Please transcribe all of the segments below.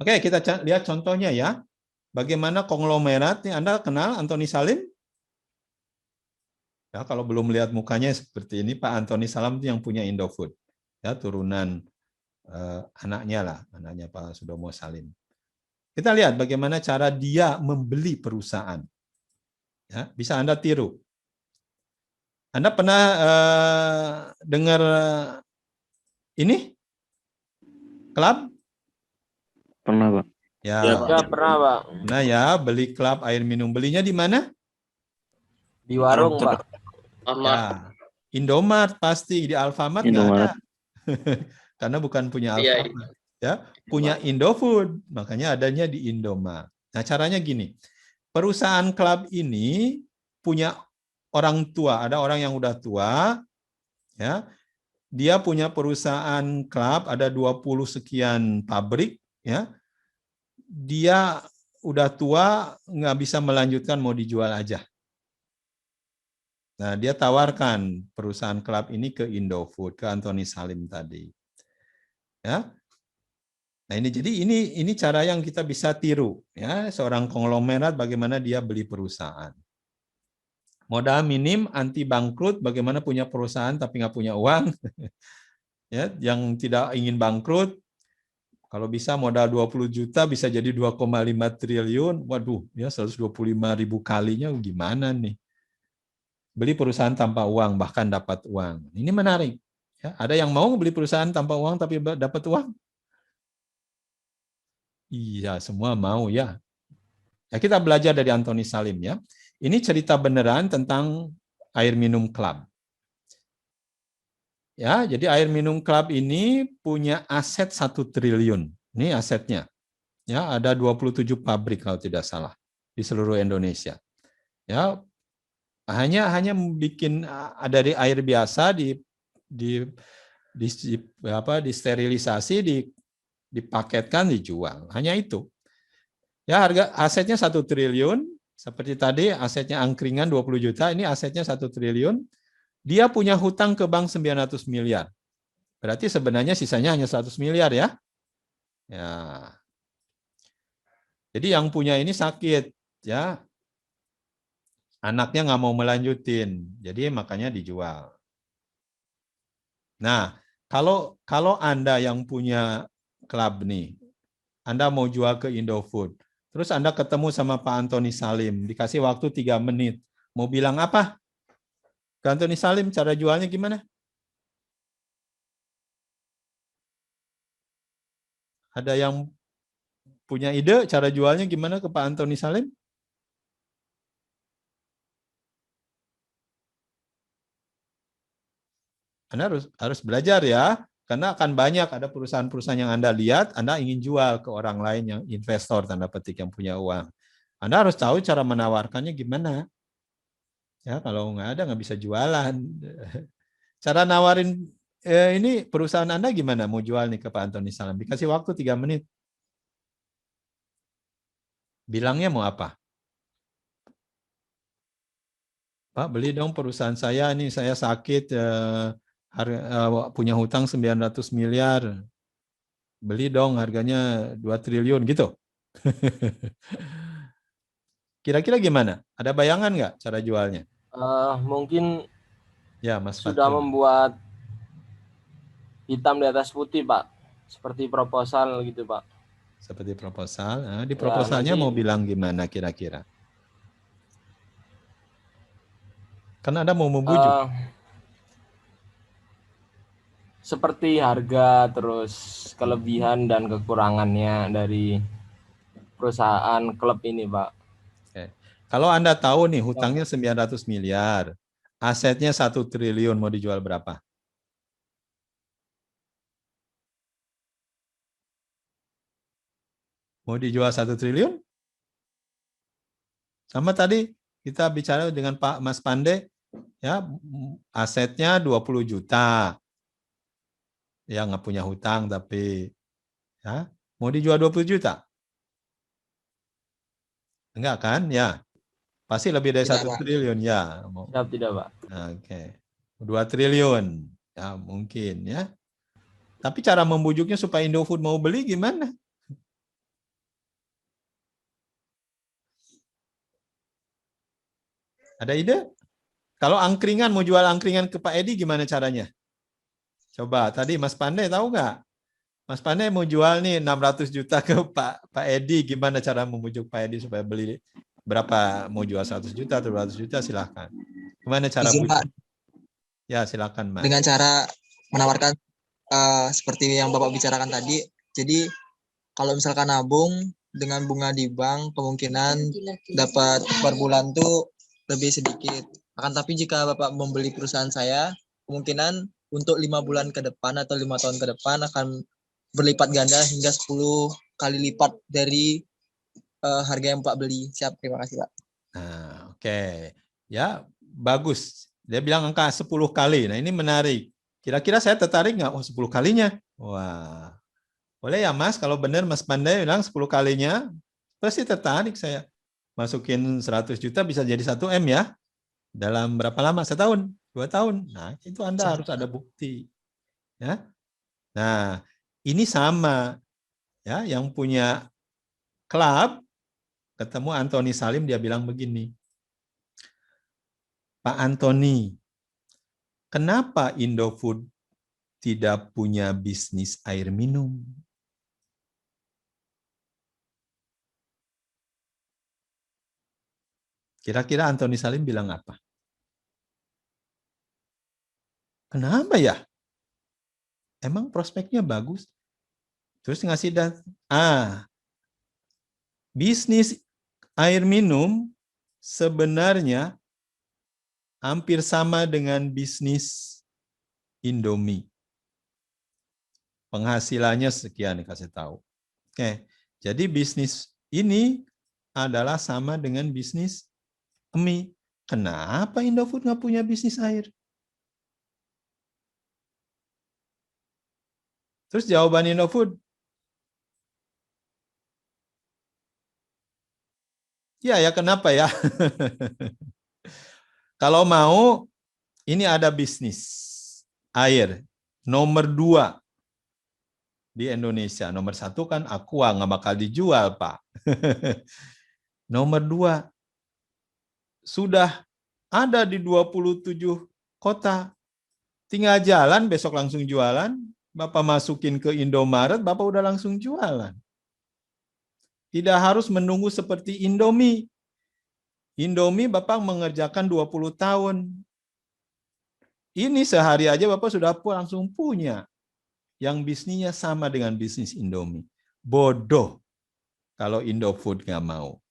Oke, kita lihat contohnya ya. Bagaimana konglomerat, nih Anda kenal Antoni Salim? Ya, kalau belum lihat mukanya seperti ini, Pak Antoni Salim itu yang punya Indofood. Ya, turunan anaknya lah, anaknya Pak Sudomo Salim. Kita lihat bagaimana cara dia membeli perusahaan. Ya, bisa Anda tiru. Anda pernah dengar ini? Klub? Pernah, Pak. Ya, Ya, Pak. Pernah, Pak. nah ya, beli klub air minum. Belinya di mana? Di warung, Pak. Ya, Indomart pasti, di Alfamart nggak ada. Indomaret. Karena bukan punya Iya, Alfamart. Ya, punya Indofood, makanya adanya di Indomart. Nah, caranya gini. Perusahaan klub ini punya orang tua, ada orang yang udah tua, ya. Dia punya perusahaan klub, ada 20 sekian pabrik, ya. Dia udah tua, nggak bisa melanjutkan, mau dijual aja. Nah, dia tawarkan perusahaan klub ini ke Indofood, ke Antoni Salim tadi. Ya. Nah, ini jadi ini cara yang kita bisa tiru, ya, seorang konglomerat bagaimana dia beli perusahaan. Modal minim, anti bangkrut, bagaimana punya perusahaan tapi nggak punya uang. Ya, yang tidak ingin bangkrut, kalau bisa modal 20 juta bisa jadi 2,5 triliun. Waduh, ya 125.000 kalinya gimana nih? Beli perusahaan tanpa uang, bahkan dapat uang. Ini menarik. Ya, ada yang mau beli perusahaan tanpa uang tapi dapat uang? Iya, semua mau ya. Ya, kita belajar dari Antoni Salim ya. Ini cerita beneran tentang air minum klub. Ya, jadi air minum klub ini punya aset 1 triliun. Ini asetnya. Ya, ada 27 pabrik kalau tidak salah di seluruh Indonesia. Ya, hanya bikin dari air biasa disterilisasi, dipaketkan, dijual. Hanya itu. Ya, harga asetnya 1 triliun, seperti tadi asetnya angkringan 20 juta, ini asetnya 1 triliun. Dia punya hutang ke bank 900 miliar. Berarti sebenarnya sisanya hanya 100 miliar ya. Ya. Jadi yang punya ini sakit ya. Anaknya nggak mau melanjutin. Jadi makanya dijual. Nah, kalau Anda yang punya klub nih, Anda mau jual ke Indofood, terus Anda ketemu sama Pak Antoni Salim, dikasih waktu 3 menit. Mau bilang apa? Ke Antoni Salim, cara jualnya gimana? Ada yang punya ide cara jualnya gimana ke Pak Antoni Salim? Anda harus belajar ya, karena akan banyak ada perusahaan-perusahaan yang Anda lihat, Anda ingin jual ke orang lain yang investor, tanda petik, yang punya uang. Anda harus tahu cara menawarkannya gimana. Ya, kalau nggak ada nggak bisa jualan. Cara nawarin ini perusahaan Anda gimana mau jual nih ke Pak Antoni Salim? Dikasih waktu 3 menit. Bilangnya mau apa? Pak, beli dong perusahaan saya, ini saya sakit, punya hutang 900 miliar. Beli dong, harganya 2 triliun gitu. Kira-kira gimana? Ada bayangan nggak cara jualnya? Mungkin Ya, Mas sudah Fatul. membuat hitam di atas putih, Pak. Seperti proposal gitu, Pak. Seperti proposal. Nah, di Ya, proposalnya nanti mau bilang gimana kira-kira? Kan Anda mau membujuk. seperti harga, terus kelebihan dan kekurangannya dari perusahaan klub ini, Pak. Oke. Kalau Anda tahu nih hutangnya 900 miliar, asetnya 1 triliun, mau dijual berapa? Mau dijual 1 triliun? Sama tadi kita bicara dengan Pak Mas Pande, ya asetnya 20 juta. Ya nggak punya hutang tapi ya mau dijual 20 juta? Enggak kan? Ya. Pasti lebih dari 1 triliun ya. Siap tidak, Pak? Oke. 2 triliun. Ya mungkin ya. Tapi cara membujuknya supaya Indofood mau beli gimana? Ada ide? Kalau angkringan, mau jual angkringan ke Pak Edi gimana caranya? Coba, tadi Mas Pandai tahu nggak? Mas Pandai mau jual nih 600 juta ke Pak Edi, gimana cara membujuk Pak Edi supaya beli? Berapa mau jual 100 juta atau 200 juta, silahkan. Gimana cara Izin Pak, bujuk? Ya, silakan Mas. dengan cara menawarkan seperti yang Bapak bicarakan tadi. Jadi kalau misalkan nabung dengan bunga di bank, kemungkinan dapat per bulan tuh lebih sedikit. Akan tapi jika Bapak membeli perusahaan saya, kemungkinan untuk 5 bulan ke depan atau 5 tahun ke depan akan berlipat ganda hingga 10 kali lipat dari harga yang Bapak beli. Siap, terima kasih Pak. Nah, oke. Ya, bagus. Dia bilang angka 10 kali. Nah, ini menarik. Kira-kira saya tertarik nggak? Oh, 10 kalinya. Wah. Boleh ya, Mas? Kalau benar Mas Pandai bilang 10 kalinya, pasti tertarik saya. Masukin 100 juta bisa jadi 1 M ya. Dalam berapa lama? Setahun? 2 tahun? Nah, itu Anda harus ada bukti. Ya. Nah, ini sama. Ya, yang punya klub ketemu Antoni Salim, dia bilang begini. Pak Antoni, kenapa Indofood tidak punya bisnis air minum? Kira-kira Antoni Salim bilang apa? Kenapa ya? Emang prospeknya bagus? Terus ngasih data. Bisnis air minum sebenarnya hampir sama dengan bisnis Indomie. Penghasilannya sekian, dikasih tahu. Oke, jadi bisnis ini adalah sama dengan bisnis mie. Kenapa Indofood nggak punya bisnis air? Terus jawaban Indofood, ya kenapa ya? Kalau mau, ini ada bisnis air nomor 2 di Indonesia. Nomor 1 kan Aqua, nggak bakal dijual, Pak. Nomor 2, sudah ada di 27 kota. Tinggal jalan, besok langsung jualan. Bapak masukin ke Indomaret, Bapak udah langsung jualan. Tidak harus menunggu seperti Indomie. Indomie Bapak mengerjakan 20 tahun. Ini sehari aja Bapak sudah langsung punya. Yang bisnisnya sama dengan bisnis Indomie. Bodoh kalau Indofood nggak mau.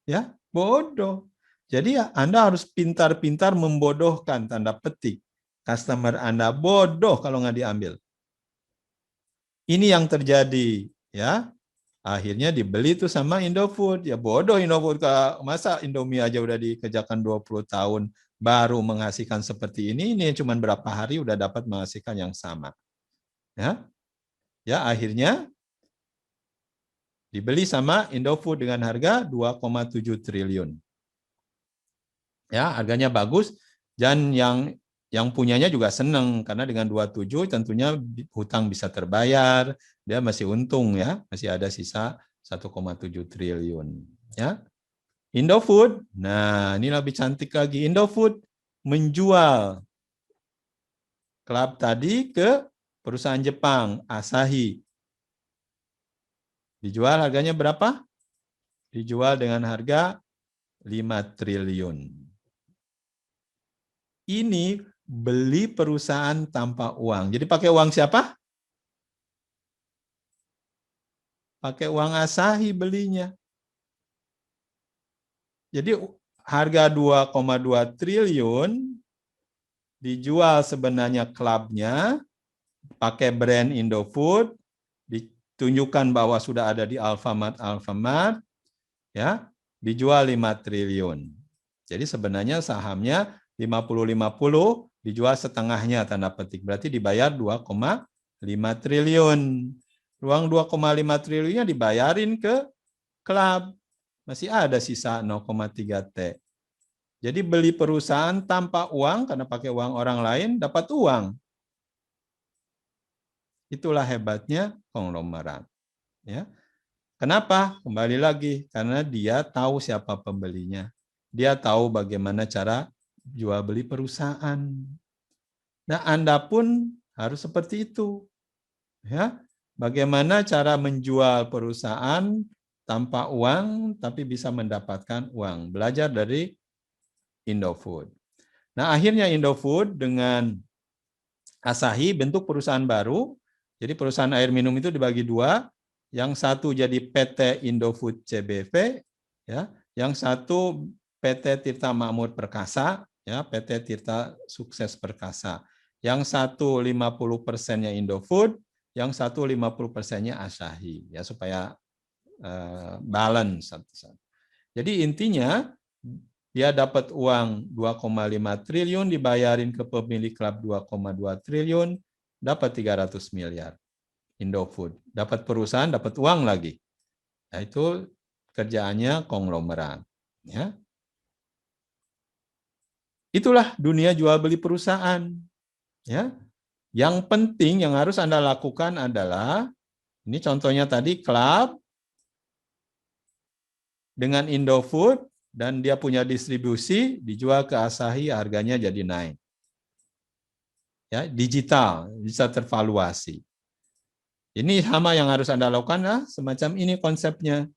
Ya, bodoh. Jadi ya Anda harus pintar-pintar membodohkan, tanda petik. Customer Anda bodoh kalau nggak diambil. Ini yang terjadi, ya. Akhirnya dibeli itu sama Indofood. Ya bodoh Indofood, masa Indomie aja udah dikerjakan 20 tahun baru menghasilkan seperti ini cuma berapa hari udah dapat menghasilkan yang sama. Ya. Ya, akhirnya dibeli sama Indofood dengan harga 2,7 triliun. Ya, harganya bagus dan yang punyanya juga senang karena dengan 27 tentunya hutang bisa terbayar, dia masih untung ya, masih ada sisa 1,7 triliun ya. Indofood, nah ini lebih cantik lagi. Indofood menjual klub tadi ke perusahaan Jepang, Asahi. Dijual harganya berapa? Dijual dengan harga 5 triliun. Ini beli perusahaan tanpa uang. Jadi pakai uang siapa? Pakai uang Asahi belinya. Jadi harga 2,2 triliun dijual sebenarnya klubnya pakai brand Indofood, ditunjukkan bahwa sudah ada di Alfamart, ya, dijual 5 triliun. Jadi sebenarnya sahamnya 50-50, dijual setengahnya tanda petik. Berarti dibayar 2,5 triliun. Uang 2,5 triliunnya dibayarin ke klub. Masih ada sisa 0,3 T. Jadi beli perusahaan tanpa uang, karena pakai uang orang lain, dapat uang. Itulah hebatnya konglomerat. Ya. Kenapa? Kembali lagi, karena dia tahu siapa pembelinya. Dia tahu bagaimana cara jual beli perusahaan. Nah, Anda pun harus seperti itu. Ya, bagaimana cara menjual perusahaan tanpa uang tapi bisa mendapatkan uang. Belajar dari Indofood. Nah, akhirnya Indofood dengan Asahi bentuk perusahaan baru. Jadi perusahaan air minum itu dibagi dua. Yang satu jadi PT Indofood CBV, ya. Yang satu PT Tirta Makmur Perkasa, ya, PT Tirta Sukses Perkasa. Yang satu 50%-nya Indofood, yang satu 50%-nya Asahi, ya, supaya balance. Jadi intinya dia dapat uang 2,5 triliun, dibayarin ke pemilik klub 2,2 triliun, dapat 300 miliar. Indofood. Dapat perusahaan, dapat uang lagi. Nah, itu kerjaannya konglomerat. Ya. Itulah dunia jual beli perusahaan. Ya. Yang penting yang harus Anda lakukan adalah, ini contohnya tadi klub dengan Indofood, dan dia punya distribusi, dijual ke Asahi, harganya jadi naik. Ya, digital, bisa tervaluasi. Ini sama yang harus Anda lakukan, semacam ini konsepnya.